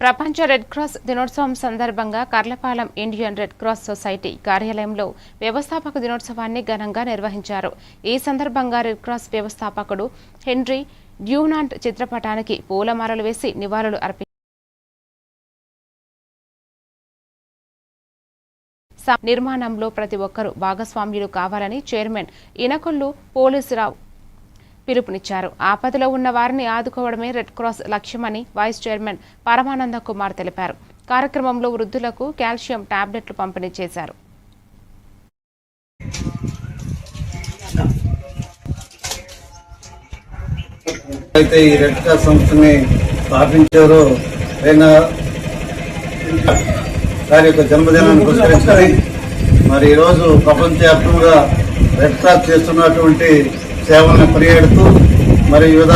ప్రపంచ red cross దినోత్సవం సందర్భంగా Karlapalem Indian red cross society కార్యాలయంలో వ్యవస్థాపక దినోత్సవాన్ని ఘనంగా నిర్వహించారు. ఈ సందర్భంగా రెడ్ క్రాస్ వ్యవస్థాపకుడు హెన్రీ డ్యూనాంట్ చిత్రపటానికి పూలమాలలు వేసి నివాళులు అర్పించారు. నిర్మాణంలో ప్రతి ఒక్కరూ భాగస్వామ్యులు కావాలని చైర్మన్ ఇనకొల్లు పోలీసురావు పిలుపునిచ్చారు. ఆపదలో ఉన్న వారిని ఆదుకోవడమే రెడ్ క్రాస్ లక్ష్యమని వైస్ చైర్మన్ పరమానంద కుమార్ తెలిపారు. కార్యక్రమంలో వృద్ధులకు కాల్షియం టాబ్లెట్లు పంపిణీ చేశారు. అయితే ఈ రెడ్ క్రాస్ సంస్థని స్థాపించారో వారి యొక్క జన్మదినాన్ని పురస్కరించుకొని మరి ఈరోజు ప్రపంచవ్యాప్తంగా రెడ్ క్రాస్ చేస్తున్నటువంటి సేవలను కొనియాడుతూ మరి వివిధ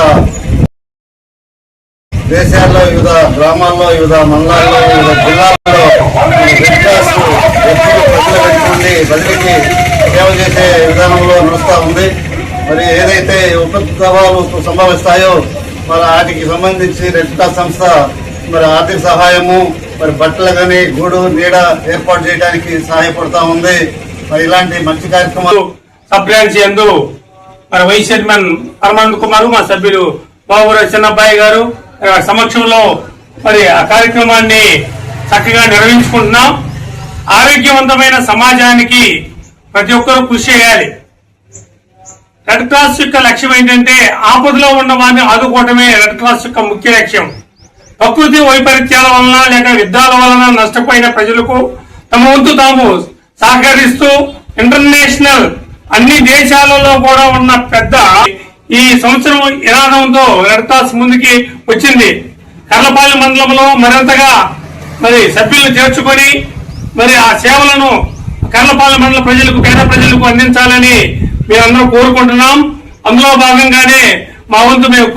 దేశాల్లో, వివిధ గ్రామాల్లో, వివిధ మండలాల్లో, వివిధ జిల్లాల్లో రెడ్ క్రాస్ ఎప్పుడు ప్రజల పెట్టుకుండి ప్రజలకి సేవ చేసే విధానంలో నడుస్తూ ఉంది. మరి ఏదైతే ఉపద్రవాలు సంభవిస్తాయో మరి వాటికి సంబంధించి రెడ్ క్రాస్ సంస్థ మరి ఆర్థిక సహాయము, మరి బట్టలు కానీ గూడు నీడ ఏర్పాటు చేయడానికి సహాయపడతా ఉంది. మరి ఇలాంటి మంచి కార్యక్రమాలు సబ్ బ్రాంచ్ యందు మరి వైస్ చైర్మన్ పరమానంద కుమార్, మా సభ్యులు బాబు చిన్నబ్బాయి గారు సమక్షంలో మరి ఆ కార్యక్రమాన్ని చక్కగా నిర్వహించుకుంటున్నాం. ఆరోగ్యవంతమైన సమాజానికి ప్రతి ఒక్కరూ కృషి చేయాలి. రెడ్ క్రాస్ యొక్క లక్ష్యం ఏంటంటే ఆపదలో ఉన్న వారిని ఆదుకోవటమే రెడ్ క్రాస్ యొక్క ముఖ్య లక్ష్యం. ప్రకృతి వైపరీత్యాల వలన లేక యుద్ధాల వలన నష్టపోయిన ప్రజలకు తమ వంతు తాము సహకరిస్తూ ఇంటర్నేషనల్ అన్ని దేశాలలో కూడా ఉన్న పెద్ద ఈ సంవత్సరం ఇరానంతో రెడ్ క్రాస్ ముందుకి వచ్చింది. కర్లపాలెం మండలంలో మరింతగా మరి సభ్యులను చేర్చుకొని మరి ఆ సేవలను కర్లపాలెం మండల ప్రజలకు, పేద ప్రజలకు అందించాలని మేమందరూ కోరుకుంటున్నాం. అందులో భాగంగానే మా వంతు మేము